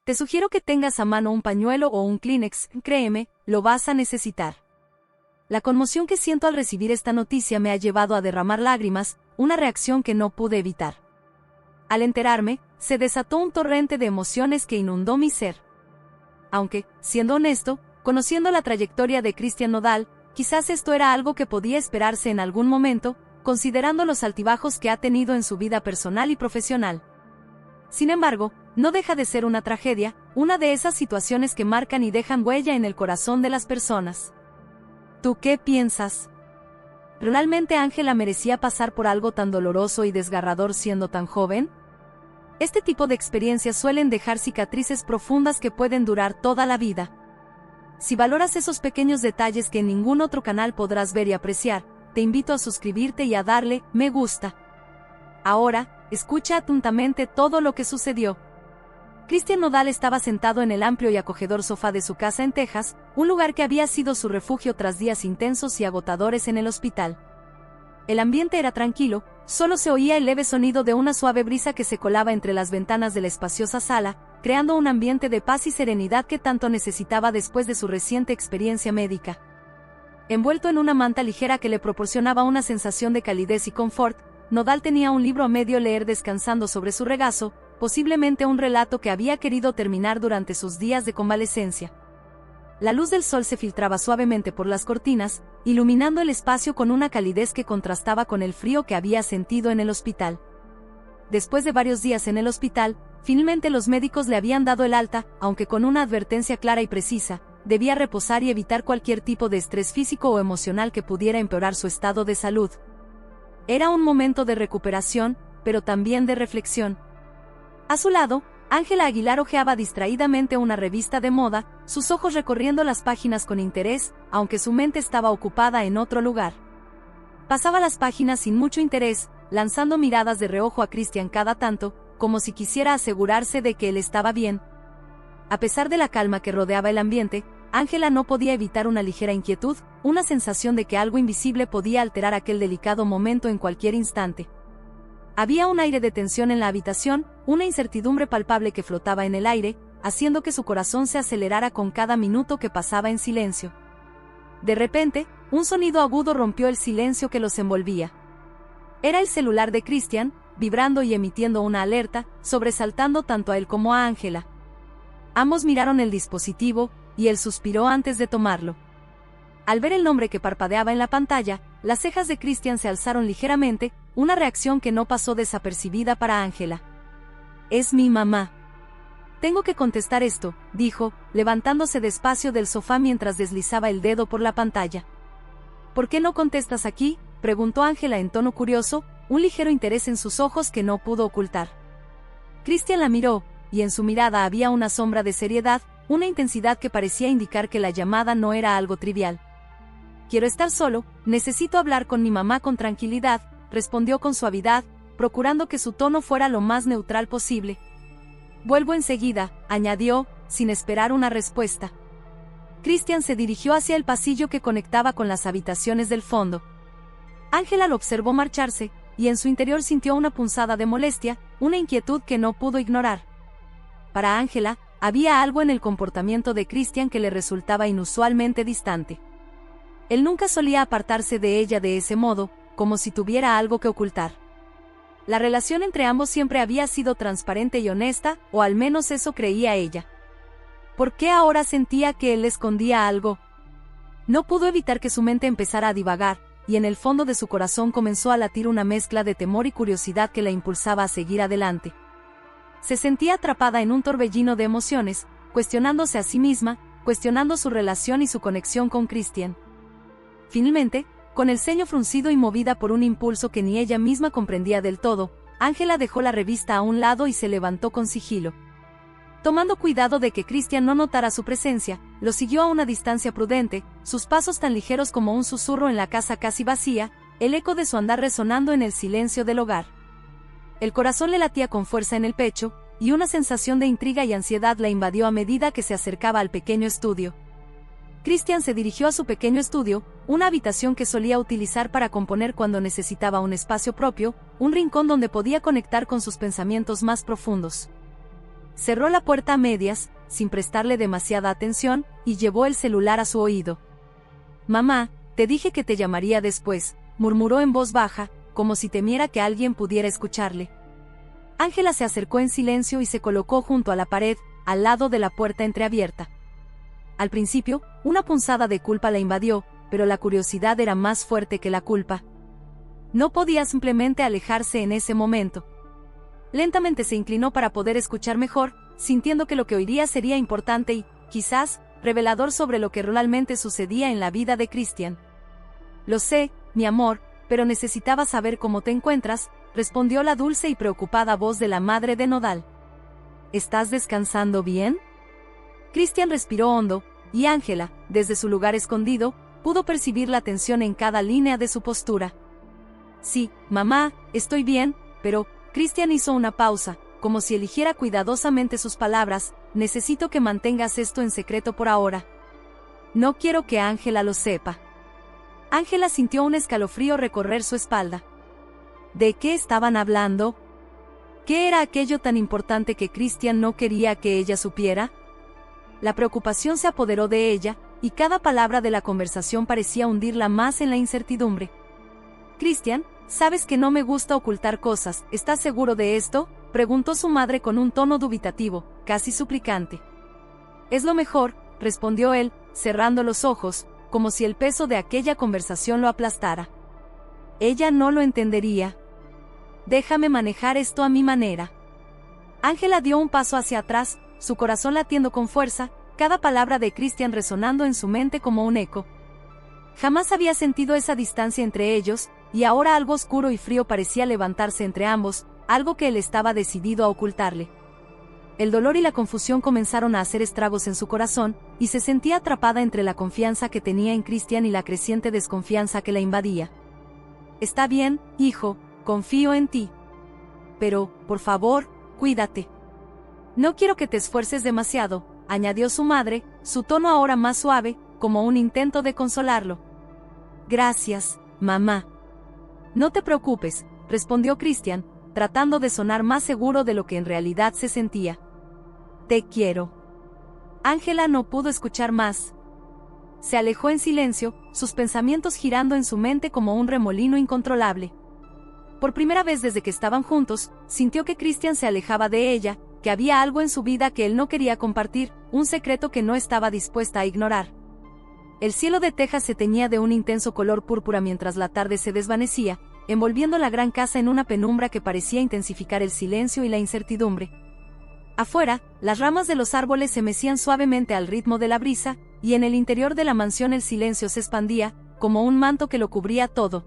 Te sugiero que tengas a mano un pañuelo o un Kleenex, créeme, lo vas a necesitar. La conmoción que siento al recibir esta noticia me ha llevado a derramar lágrimas, una reacción que no pude evitar. Al enterarme, se desató un torrente de emociones que inundó mi ser. Aunque, siendo honesto, conociendo la trayectoria de Cristian Nodal, quizás esto era algo que podía esperarse en algún momento, considerando los altibajos que ha tenido en su vida personal y profesional. Sin embargo, no deja de ser una tragedia, una de esas situaciones que marcan y dejan huella en el corazón de las personas. ¿Tú qué piensas? ¿Realmente Ángela merecía pasar por algo tan doloroso y desgarrador siendo tan joven? Este tipo de experiencias suelen dejar cicatrices profundas que pueden durar toda la vida. Si valoras esos pequeños detalles que en ningún otro canal podrás ver y apreciar, te invito a suscribirte y a darle me gusta. Ahora, escucha atentamente todo lo que sucedió. Cristian Nodal estaba sentado en el amplio y acogedor sofá de su casa en Texas, un lugar que había sido su refugio tras días intensos y agotadores en el hospital. El ambiente era tranquilo, solo se oía el leve sonido de una suave brisa que se colaba entre las ventanas de la espaciosa sala, creando un ambiente de paz y serenidad que tanto necesitaba después de su reciente experiencia médica. Envuelto en una manta ligera que le proporcionaba una sensación de calidez y confort, Nodal tenía un libro a medio leer descansando sobre su regazo, posiblemente un relato que había querido terminar durante sus días de convalecencia. La luz del sol se filtraba suavemente por las cortinas, iluminando el espacio con una calidez que contrastaba con el frío que había sentido en el hospital. Después de varios días en el hospital, finalmente los médicos le habían dado el alta, aunque con una advertencia clara y precisa: debía reposar y evitar cualquier tipo de estrés físico o emocional que pudiera empeorar su estado de salud. Era un momento de recuperación, pero también de reflexión. A su lado, Ángela Aguilar hojeaba distraídamente una revista de moda, sus ojos recorriendo las páginas con interés, aunque su mente estaba ocupada en otro lugar. Pasaba las páginas sin mucho interés, lanzando miradas de reojo a Cristian cada tanto, como si quisiera asegurarse de que él estaba bien. A pesar de la calma que rodeaba el ambiente, Ángela no podía evitar una ligera inquietud, una sensación de que algo invisible podía alterar aquel delicado momento en cualquier instante. Había un aire de tensión en la habitación, una incertidumbre palpable que flotaba en el aire, haciendo que su corazón se acelerara con cada minuto que pasaba en silencio. De repente, un sonido agudo rompió el silencio que los envolvía. Era el celular de Cristian, vibrando y emitiendo una alerta, sobresaltando tanto a él como a Ángela. Ambos miraron el dispositivo, y él suspiró antes de tomarlo. Al ver el nombre que parpadeaba en la pantalla, las cejas de Cristian se alzaron ligeramente, una reacción que no pasó desapercibida para Ángela. «Es mi mamá. Tengo que contestar esto», dijo, levantándose despacio del sofá mientras deslizaba el dedo por la pantalla. «¿Por qué no contestas aquí?», preguntó Ángela en tono curioso, un ligero interés en sus ojos que no pudo ocultar. Cristian la miró, y en su mirada había una sombra de seriedad, una intensidad que parecía indicar que la llamada no era algo trivial. «Quiero estar solo, necesito hablar con mi mamá con tranquilidad», respondió con suavidad, procurando que su tono fuera lo más neutral posible. «Vuelvo enseguida», añadió, sin esperar una respuesta. Cristian se dirigió hacia el pasillo que conectaba con las habitaciones del fondo. Ángela lo observó marcharse, y en su interior sintió una punzada de molestia, una inquietud que no pudo ignorar. Para Ángela, había algo en el comportamiento de Cristian que le resultaba inusualmente distante. Él nunca solía apartarse de ella de ese modo, como si tuviera algo que ocultar. La relación entre ambos siempre había sido transparente y honesta, o al menos eso creía ella. ¿Por qué ahora sentía que él le escondía algo? No pudo evitar que su mente empezara a divagar, y en el fondo de su corazón comenzó a latir una mezcla de temor y curiosidad que la impulsaba a seguir adelante. Se sentía atrapada en un torbellino de emociones, cuestionándose a sí misma, cuestionando su relación y su conexión con Cristian. Finalmente, con el ceño fruncido y movida por un impulso que ni ella misma comprendía del todo, Ángela dejó la revista a un lado y se levantó con sigilo. Tomando cuidado de que Cristian no notara su presencia, lo siguió a una distancia prudente, sus pasos tan ligeros como un susurro en la casa casi vacía, el eco de su andar resonando en el silencio del hogar. El corazón le latía con fuerza en el pecho, y una sensación de intriga y ansiedad la invadió a medida que se acercaba al pequeño estudio. Cristian se dirigió a su pequeño estudio, una habitación que solía utilizar para componer cuando necesitaba un espacio propio, un rincón donde podía conectar con sus pensamientos más profundos. Cerró la puerta a medias, sin prestarle demasiada atención, y llevó el celular a su oído. «Mamá, te dije que te llamaría después», murmuró en voz baja, como si temiera que alguien pudiera escucharle. Ángela se acercó en silencio y se colocó junto a la pared, al lado de la puerta entreabierta. Al principio, una punzada de culpa la invadió, pero la curiosidad era más fuerte que la culpa. No podía simplemente alejarse en ese momento. Lentamente se inclinó para poder escuchar mejor, sintiendo que lo que oiría sería importante y, quizás, revelador sobre lo que realmente sucedía en la vida de Christian. «Lo sé, mi amor, pero necesitaba saber cómo te encuentras», respondió la dulce y preocupada voz de la madre de Nodal. «¿Estás descansando bien?». Christian respiró hondo, y Ángela, desde su lugar escondido, pudo percibir la tensión en cada línea de su postura. «Sí, mamá, estoy bien, pero…». Christian hizo una pausa, como si eligiera cuidadosamente sus palabras. «Necesito que mantengas esto en secreto por ahora. No quiero que Ángela lo sepa». Ángela sintió un escalofrío recorrer su espalda. ¿De qué estaban hablando? ¿Qué era aquello tan importante que Christian no quería que ella supiera? La preocupación se apoderó de ella, y cada palabra de la conversación parecía hundirla más en la incertidumbre. «Christian, sabes que no me gusta ocultar cosas, ¿estás seguro de esto?», preguntó su madre con un tono dubitativo, casi suplicante. «Es lo mejor», respondió él, cerrando los ojos, como si el peso de aquella conversación lo aplastara. Ella no lo entendería. «Déjame manejar esto a mi manera». Ángela dio un paso hacia atrás, su corazón latiendo con fuerza, cada palabra de Christian resonando en su mente como un eco. Jamás había sentido esa distancia entre ellos, y ahora algo oscuro y frío parecía levantarse entre ambos, algo que él estaba decidido a ocultarle. El dolor y la confusión comenzaron a hacer estragos en su corazón, y se sentía atrapada entre la confianza que tenía en Christian y la creciente desconfianza que la invadía. «Está bien, hijo, confío en ti. Pero, por favor, cuídate. No quiero que te esfuerces demasiado», añadió su madre, su tono ahora más suave, como un intento de consolarlo. «Gracias, mamá». «No te preocupes», respondió Christian, tratando de sonar más seguro de lo que en realidad se sentía. «Te quiero». Ángela no pudo escuchar más. Se alejó en silencio, sus pensamientos girando en su mente como un remolino incontrolable. Por primera vez desde que estaban juntos, sintió que Christian se alejaba de ella, que había algo en su vida que él no quería compartir, un secreto que no estaba dispuesta a ignorar. El cielo de Texas se teñía de un intenso color púrpura mientras la tarde se desvanecía, envolviendo la gran casa en una penumbra que parecía intensificar el silencio y la incertidumbre. Afuera, las ramas de los árboles se mecían suavemente al ritmo de la brisa, y en el interior de la mansión el silencio se expandía, como un manto que lo cubría todo.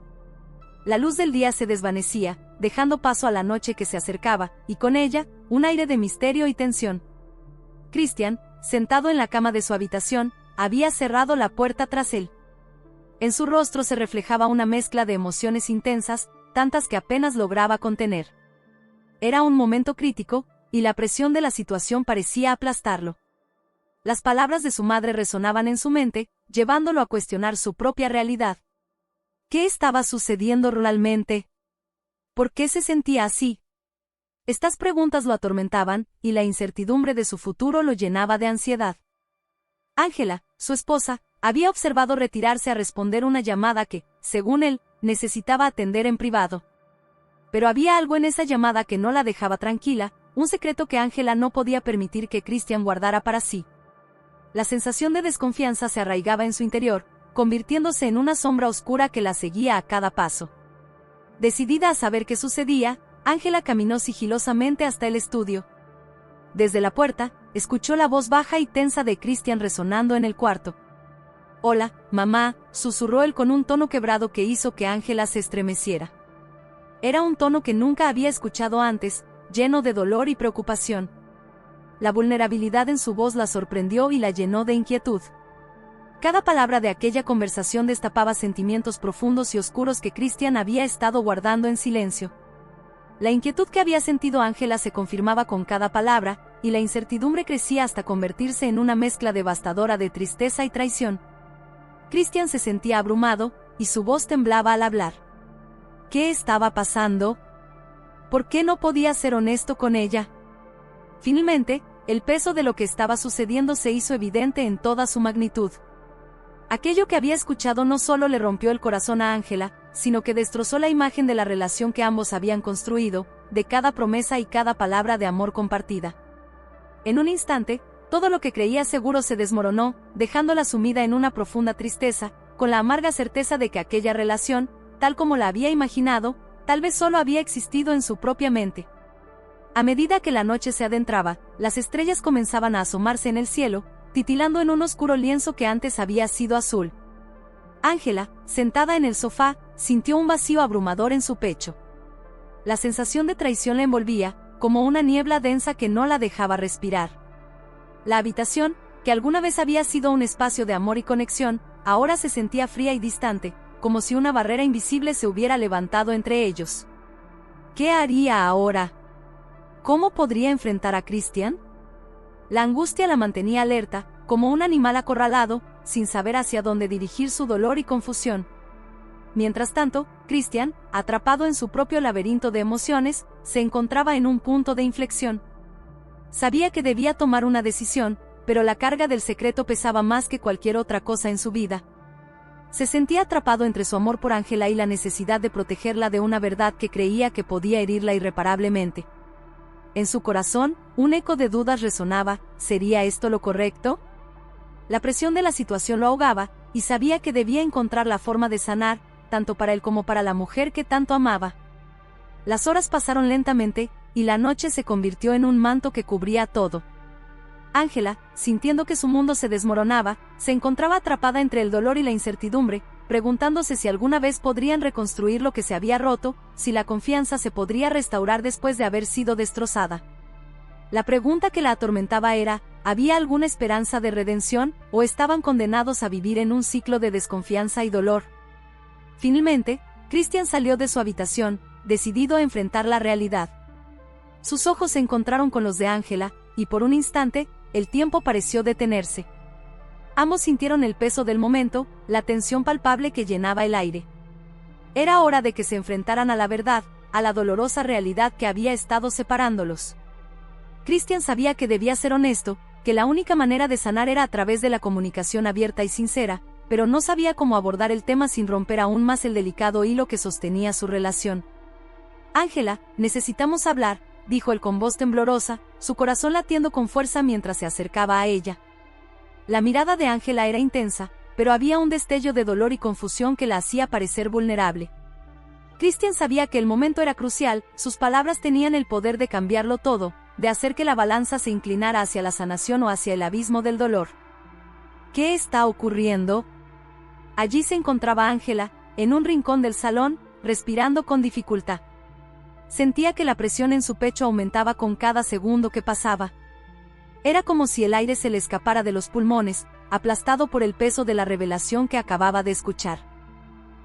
La luz del día se desvanecía, dejando paso a la noche que se acercaba, y con ella, un aire de misterio y tensión. Christian, sentado en la cama de su habitación, había cerrado la puerta tras él. En su rostro se reflejaba una mezcla de emociones intensas, tantas que apenas lograba contener. Era un momento crítico, y la presión de la situación parecía aplastarlo. Las palabras de su madre resonaban en su mente, llevándolo a cuestionar su propia realidad. ¿Qué estaba sucediendo realmente? ¿Por qué se sentía así? Estas preguntas lo atormentaban, y la incertidumbre de su futuro lo llenaba de ansiedad. Ángela, su esposa, había observado retirarse a responder una llamada que, según él, necesitaba atender en privado. Pero había algo en esa llamada que no la dejaba tranquila, un secreto que Ángela no podía permitir que Christian guardara para sí. La sensación de desconfianza se arraigaba en su interior, convirtiéndose en una sombra oscura que la seguía a cada paso. Decidida a saber qué sucedía, Ángela caminó sigilosamente hasta el estudio. Desde la puerta, escuchó la voz baja y tensa de Christian resonando en el cuarto. «Hola, mamá», susurró él con un tono quebrado que hizo que Ángela se estremeciera. Era un tono que nunca había escuchado antes, lleno de dolor y preocupación. La vulnerabilidad en su voz la sorprendió y la llenó de inquietud. Cada palabra de aquella conversación destapaba sentimientos profundos y oscuros que Christian había estado guardando en silencio. La inquietud que había sentido Ángela se confirmaba con cada palabra, y la incertidumbre crecía hasta convertirse en una mezcla devastadora de tristeza y traición. Christian se sentía abrumado, y su voz temblaba al hablar. ¿Qué estaba pasando? ¿Por qué no podía ser honesto con ella? Finalmente, el peso de lo que estaba sucediendo se hizo evidente en toda su magnitud. Aquello que había escuchado no solo le rompió el corazón a Ángela, sino que destrozó la imagen de la relación que ambos habían construido, de cada promesa y cada palabra de amor compartida. En un instante, todo lo que creía seguro se desmoronó, dejándola sumida en una profunda tristeza, con la amarga certeza de que aquella relación, tal como la había imaginado, tal vez solo había existido en su propia mente. A medida que la noche se adentraba, las estrellas comenzaban a asomarse en el cielo, titilando en un oscuro lienzo que antes había sido azul. Ángela, sentada en el sofá, sintió un vacío abrumador en su pecho. La sensación de traición la envolvía, como una niebla densa que no la dejaba respirar. La habitación, que alguna vez había sido un espacio de amor y conexión, ahora se sentía fría y distante, como si una barrera invisible se hubiera levantado entre ellos. ¿Qué haría ahora? ¿Cómo podría enfrentar a Christian? La angustia la mantenía alerta, como un animal acorralado, sin saber hacia dónde dirigir su dolor y confusión. Mientras tanto, Christian, atrapado en su propio laberinto de emociones, se encontraba en un punto de inflexión. Sabía que debía tomar una decisión, pero la carga del secreto pesaba más que cualquier otra cosa en su vida. Se sentía atrapado entre su amor por Ángela y la necesidad de protegerla de una verdad que creía que podía herirla irreparablemente. En su corazón, un eco de dudas resonaba: ¿sería esto lo correcto? La presión de la situación lo ahogaba, y sabía que debía encontrar la forma de sanar, tanto para él como para la mujer que tanto amaba. Las horas pasaron lentamente, y la noche se convirtió en un manto que cubría todo. Ángela, sintiendo que su mundo se desmoronaba, se encontraba atrapada entre el dolor y la incertidumbre, preguntándose si alguna vez podrían reconstruir lo que se había roto, si la confianza se podría restaurar después de haber sido destrozada. La pregunta que la atormentaba era: ¿había alguna esperanza de redención, o estaban condenados a vivir en un ciclo de desconfianza y dolor? Finalmente, Christian salió de su habitación, decidido a enfrentar la realidad. Sus ojos se encontraron con los de Ángela, y por un instante, el tiempo pareció detenerse. Ambos sintieron el peso del momento, la tensión palpable que llenaba el aire. Era hora de que se enfrentaran a la verdad, a la dolorosa realidad que había estado separándolos. Christian sabía que debía ser honesto, que la única manera de sanar era a través de la comunicación abierta y sincera, pero no sabía cómo abordar el tema sin romper aún más el delicado hilo que sostenía su relación. «Ángela, necesitamos hablar», dijo él con voz temblorosa, su corazón latiendo con fuerza mientras se acercaba a ella. La mirada de Ángela era intensa, pero había un destello de dolor y confusión que la hacía parecer vulnerable. Christian sabía que el momento era crucial, sus palabras tenían el poder de cambiarlo todo, de hacer que la balanza se inclinara hacia la sanación o hacia el abismo del dolor. ¿Qué está ocurriendo? Allí se encontraba Ángela, en un rincón del salón, respirando con dificultad. Sentía que la presión en su pecho aumentaba con cada segundo que pasaba. Era como si el aire se le escapara de los pulmones, aplastado por el peso de la revelación que acababa de escuchar.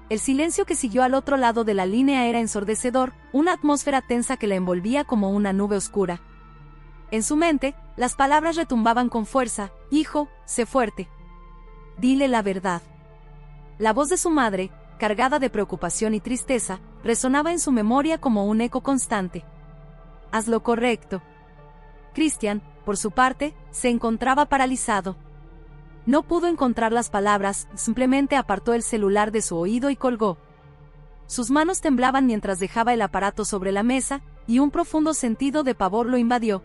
El silencio que siguió al otro lado de la línea era ensordecedor, una atmósfera tensa que la envolvía como una nube oscura. En su mente, las palabras retumbaban con fuerza: «Hijo, sé fuerte. Dile la verdad». La voz de su madre, cargada de preocupación y tristeza, resonaba en su memoria como un eco constante. «Haz lo correcto». Christian, por su parte, se encontraba paralizado. No pudo encontrar las palabras, simplemente apartó el celular de su oído y colgó. Sus manos temblaban mientras dejaba el aparato sobre la mesa, y un profundo sentido de pavor lo invadió.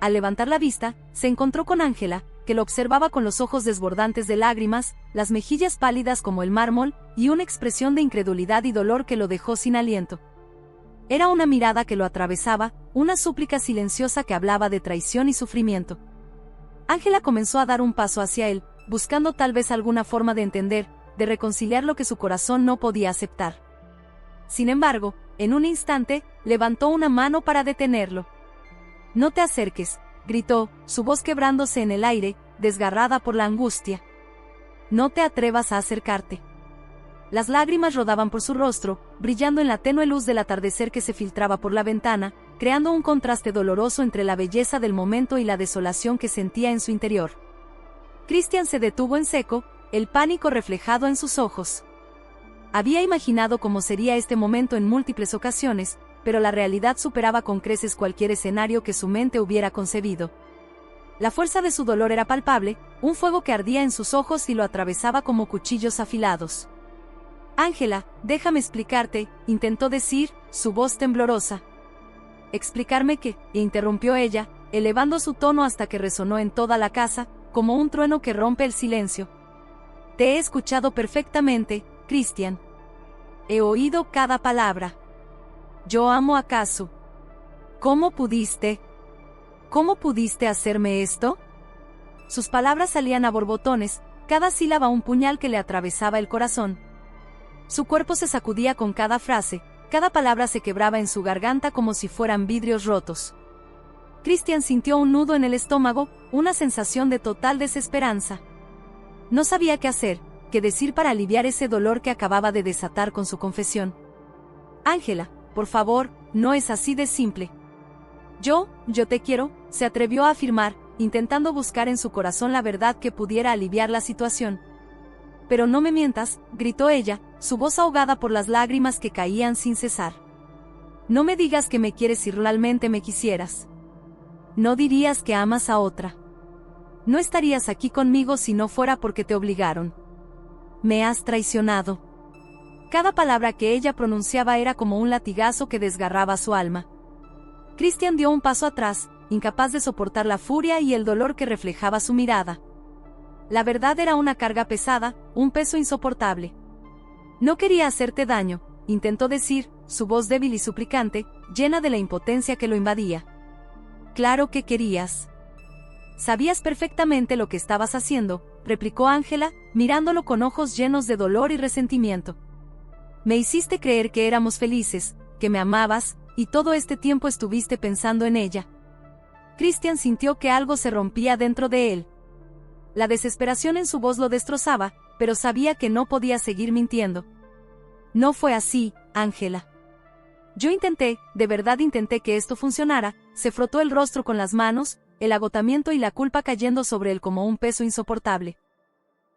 Al levantar la vista, se encontró con Ángela, que lo observaba con los ojos desbordantes de lágrimas, las mejillas pálidas como el mármol, y una expresión de incredulidad y dolor que lo dejó sin aliento. Era una mirada que lo atravesaba, una súplica silenciosa que hablaba de traición y sufrimiento. Ángela comenzó a dar un paso hacia él, buscando tal vez alguna forma de entender, de reconciliar lo que su corazón no podía aceptar. Sin embargo, en un instante, levantó una mano para detenerlo. «No te acerques», gritó, su voz quebrándose en el aire, desgarrada por la angustia. «No te atrevas a acercarte». Las lágrimas rodaban por su rostro, brillando en la tenue luz del atardecer que se filtraba por la ventana, creando un contraste doloroso entre la belleza del momento y la desolación que sentía en su interior. Christian se detuvo en seco, el pánico reflejado en sus ojos. Había imaginado cómo sería este momento en múltiples ocasiones, pero la realidad superaba con creces cualquier escenario que su mente hubiera concebido. La fuerza de su dolor era palpable, un fuego que ardía en sus ojos y lo atravesaba como cuchillos afilados. «Ángela, déjame explicarte», intentó decir, su voz temblorosa. «¿Explicarme qué?», interrumpió ella, elevando su tono hasta que resonó en toda la casa, como un trueno que rompe el silencio. «Te he escuchado perfectamente, Christian. He oído cada palabra. Yo amo a Kazu. ¿Cómo pudiste? ¿Cómo pudiste hacerme esto?». Sus palabras salían a borbotones, cada sílaba un puñal que le atravesaba el corazón. Su cuerpo se sacudía con cada frase, cada palabra se quebraba en su garganta como si fueran vidrios rotos. Christian sintió un nudo en el estómago, una sensación de total desesperanza. No sabía qué hacer, qué decir para aliviar ese dolor que acababa de desatar con su confesión. «Ángela, por favor, no es así de simple. Yo te quiero», se atrevió a afirmar, intentando buscar en su corazón la verdad que pudiera aliviar la situación. «Pero no me mientas», gritó ella, su voz ahogada por las lágrimas que caían sin cesar. «No me digas que me quieres si realmente me quisieras. No dirías que amas a otra. No estarías aquí conmigo si no fuera porque te obligaron. Me has traicionado». Cada palabra que ella pronunciaba era como un latigazo que desgarraba su alma. Christian dio un paso atrás, incapaz de soportar la furia y el dolor que reflejaba su mirada. La verdad era una carga pesada, un peso insoportable. «No quería hacerte daño», intentó decir, su voz débil y suplicante, llena de la impotencia que lo invadía. «Claro que querías. Sabías perfectamente lo que estabas haciendo», replicó Ángela, mirándolo con ojos llenos de dolor y resentimiento. «Me hiciste creer que éramos felices, que me amabas, y todo este tiempo estuviste pensando en ella». Christian sintió que algo se rompía dentro de él. La desesperación en su voz lo destrozaba, pero sabía que no podía seguir mintiendo. «No fue así, Ángela. Yo intenté, de verdad intenté que esto funcionara», se frotó el rostro con las manos, el agotamiento y la culpa cayendo sobre él como un peso insoportable.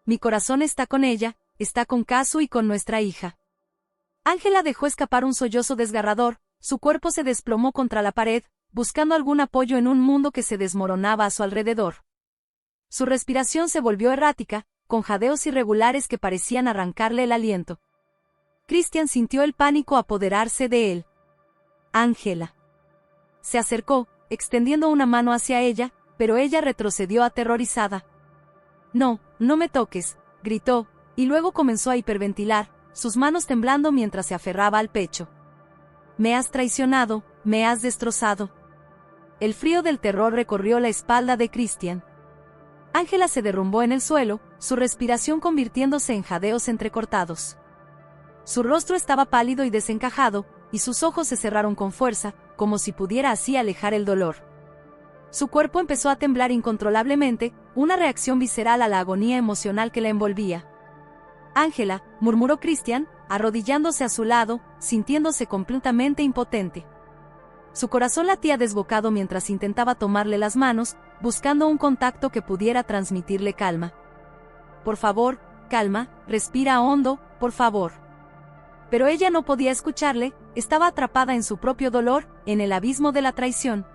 «Mi corazón está con ella, está con Kazu y con nuestra hija». Ángela dejó escapar un sollozo desgarrador, su cuerpo se desplomó contra la pared, buscando algún apoyo en un mundo que se desmoronaba a su alrededor. Su respiración se volvió errática, con jadeos irregulares que parecían arrancarle el aliento. Christian sintió el pánico apoderarse de él. «Ángela». Se acercó, extendiendo una mano hacia ella, pero ella retrocedió aterrorizada. «No, no me toques», gritó, y luego comenzó a hiperventilar, sus manos temblando mientras se aferraba al pecho. «Me has traicionado, me has destrozado». El frío del terror recorrió la espalda de Christian. Ángela se derrumbó en el suelo, su respiración convirtiéndose en jadeos entrecortados. Su rostro estaba pálido y desencajado, y sus ojos se cerraron con fuerza, como si pudiera así alejar el dolor. Su cuerpo empezó a temblar incontrolablemente, una reacción visceral a la agonía emocional que la envolvía. «Ángela», murmuró Christian, arrodillándose a su lado, sintiéndose completamente impotente. Su corazón latía desbocado mientras intentaba tomarle las manos, buscando un contacto que pudiera transmitirle calma. «Por favor, calma, respira hondo, por favor». Pero ella no podía escucharle, estaba atrapada en su propio dolor, en el abismo de la traición.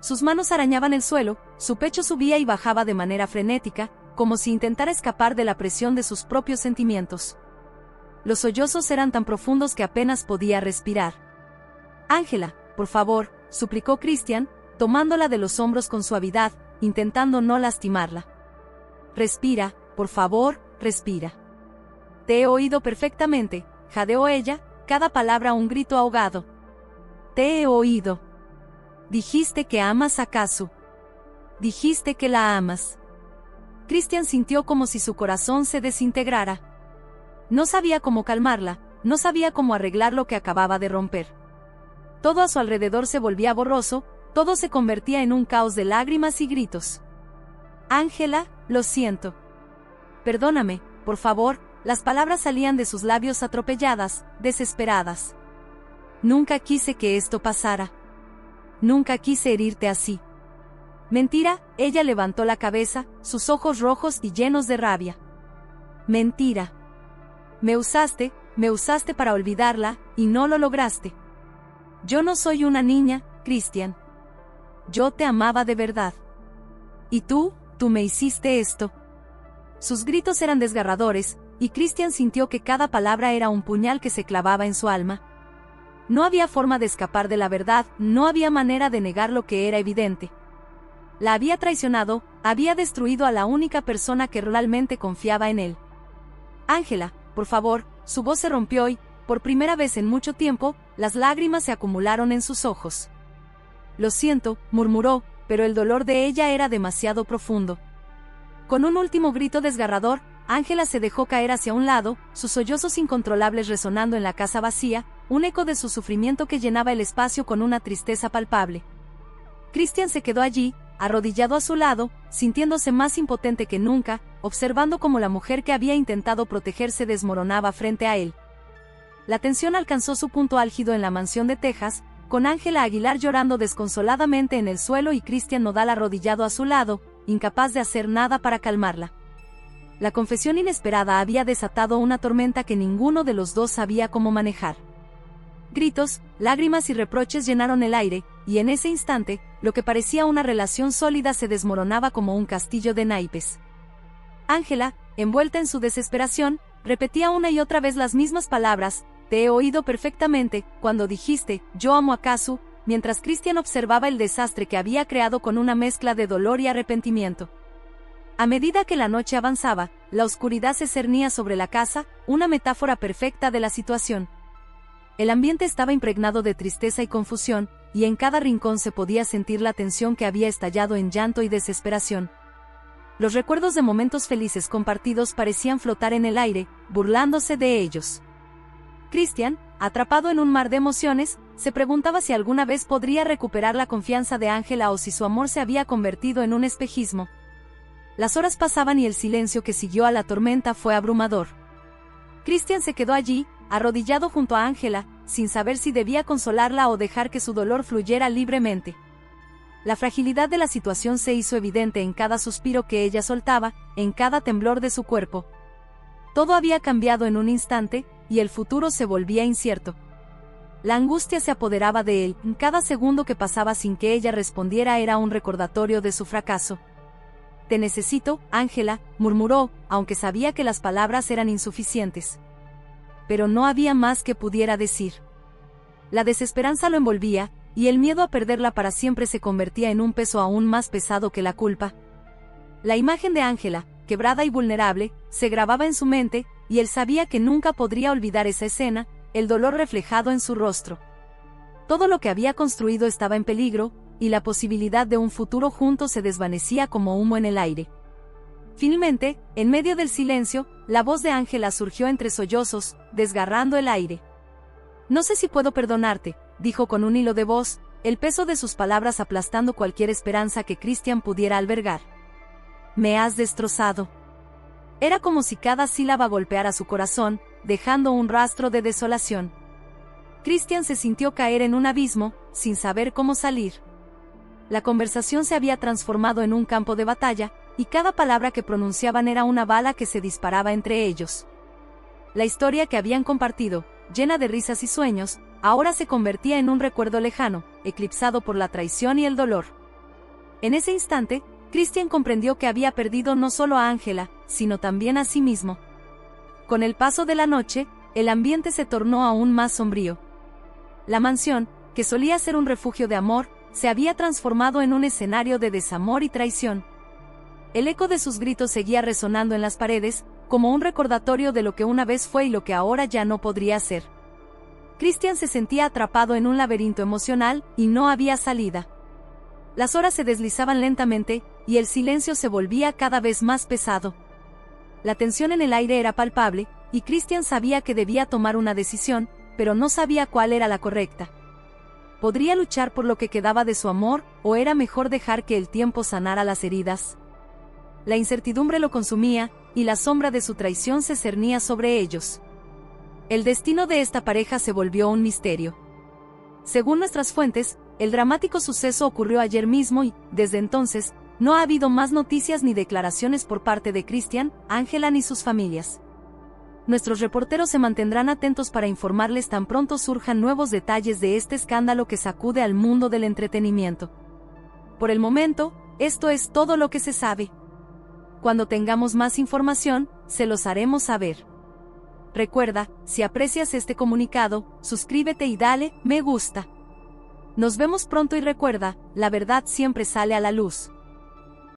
Sus manos arañaban el suelo, su pecho subía y bajaba de manera frenética, como si intentara escapar de la presión de sus propios sentimientos. Los sollozos eran tan profundos que apenas podía respirar. «Ángela, por favor», suplicó Christian, tomándola de los hombros con suavidad, intentando no lastimarla. «Respira, por favor, respira». «Te he oído perfectamente», jadeó ella, cada palabra un grito ahogado. «Te he oído. Dijiste que amas a Kazu. Dijiste que la amas». Christian sintió como si su corazón se desintegrara. No sabía cómo calmarla, no sabía cómo arreglar lo que acababa de romper. Todo a su alrededor se volvía borroso, todo se convertía en un caos de lágrimas y gritos. «Ángela, lo siento. Perdóname, por favor», las palabras salían de sus labios atropelladas, desesperadas. «Nunca quise que esto pasara. Nunca quise herirte así». «Mentira», ella levantó la cabeza, sus ojos rojos y llenos de rabia. «Mentira. Me usaste para olvidarla, y no lo lograste. Yo no soy una niña, Christian. Yo te amaba de verdad. Y tú me hiciste esto. Sus gritos eran desgarradores, y Christian sintió que cada palabra era un puñal que se clavaba en su alma. No había forma de escapar de la verdad, no había manera de negar lo que era evidente. La había traicionado, había destruido a la única persona que realmente confiaba en él. Ángela, por favor, su voz se rompió y, por primera vez en mucho tiempo, las lágrimas se acumularon en sus ojos. Lo siento, murmuró, pero el dolor de ella era demasiado profundo. Con un último grito desgarrador, Ángela se dejó caer hacia un lado, sus sollozos incontrolables resonando en la casa vacía, un eco de su sufrimiento que llenaba el espacio con una tristeza palpable. Christian se quedó allí, arrodillado a su lado, sintiéndose más impotente que nunca, observando cómo la mujer que había intentado protegerse desmoronaba frente a él. La tensión alcanzó su punto álgido en la mansión de Texas, con Ángela Aguilar llorando desconsoladamente en el suelo y Christian Nodal arrodillado a su lado, incapaz de hacer nada para calmarla. La confesión inesperada había desatado una tormenta que ninguno de los dos sabía cómo manejar. Gritos, lágrimas y reproches llenaron el aire, y en ese instante, lo que parecía una relación sólida se desmoronaba como un castillo de naipes. Ángela, envuelta en su desesperación, repetía una y otra vez las mismas palabras: «Te he oído perfectamente, cuando dijiste, yo amo a Kazu», mientras Christian observaba el desastre que había creado con una mezcla de dolor y arrepentimiento. A medida que la noche avanzaba, la oscuridad se cernía sobre la casa, una metáfora perfecta de la situación. El ambiente estaba impregnado de tristeza y confusión, y en cada rincón se podía sentir la tensión que había estallado en llanto y desesperación. Los recuerdos de momentos felices compartidos parecían flotar en el aire, burlándose de ellos. Christian, atrapado en un mar de emociones, se preguntaba si alguna vez podría recuperar la confianza de Ángela o si su amor se había convertido en un espejismo. Las horas pasaban y el silencio que siguió a la tormenta fue abrumador. Christian se quedó allí, arrodillado junto a Ángela, sin saber si debía consolarla o dejar que su dolor fluyera libremente. La fragilidad de la situación se hizo evidente en cada suspiro que ella soltaba, en cada temblor de su cuerpo. Todo había cambiado en un instante, y el futuro se volvía incierto. La angustia se apoderaba de él, cada segundo que pasaba sin que ella respondiera era un recordatorio de su fracaso. «Te necesito, Ángela», murmuró, aunque sabía que las palabras eran insuficientes. Pero no había más que pudiera decir. La desesperanza lo envolvía, y el miedo a perderla para siempre se convertía en un peso aún más pesado que la culpa. La imagen de Ángela, quebrada y vulnerable, se grababa en su mente, y él sabía que nunca podría olvidar esa escena, el dolor reflejado en su rostro. Todo lo que había construido estaba en peligro, y la posibilidad de un futuro juntos se desvanecía como humo en el aire. Finalmente, en medio del silencio, la voz de Ángela surgió entre sollozos, desgarrando el aire. «No sé si puedo perdonarte», dijo con un hilo de voz, el peso de sus palabras aplastando cualquier esperanza que Christian pudiera albergar. «Me has destrozado». Era como si cada sílaba golpeara su corazón, dejando un rastro de desolación. Christian se sintió caer en un abismo, sin saber cómo salir. La conversación se había transformado en un campo de batalla, y cada palabra que pronunciaban era una bala que se disparaba entre ellos. La historia que habían compartido, llena de risas y sueños, ahora se convertía en un recuerdo lejano, eclipsado por la traición y el dolor. En ese instante, Christian comprendió que había perdido no solo a Ángela, sino también a sí mismo. Con el paso de la noche, el ambiente se tornó aún más sombrío. La mansión, que solía ser un refugio de amor, se había transformado en un escenario de desamor y traición. El eco de sus gritos seguía resonando en las paredes, como un recordatorio de lo que una vez fue y lo que ahora ya no podría ser. Christian se sentía atrapado en un laberinto emocional, y no había salida. Las horas se deslizaban lentamente, y el silencio se volvía cada vez más pesado. La tensión en el aire era palpable, y Christian sabía que debía tomar una decisión, pero no sabía cuál era la correcta. ¿Podría luchar por lo que quedaba de su amor, o era mejor dejar que el tiempo sanara las heridas? La incertidumbre lo consumía, y la sombra de su traición se cernía sobre ellos. El destino de esta pareja se volvió un misterio. Según nuestras fuentes, el dramático suceso ocurrió ayer mismo y, desde entonces, no ha habido más noticias ni declaraciones por parte de Christian, Ángela ni sus familias. Nuestros reporteros se mantendrán atentos para informarles tan pronto surjan nuevos detalles de este escándalo que sacude al mundo del entretenimiento. Por el momento, esto es todo lo que se sabe. Cuando tengamos más información, se los haremos saber. Recuerda, si aprecias este comunicado, suscríbete y dale me gusta. Nos vemos pronto y recuerda, la verdad siempre sale a la luz.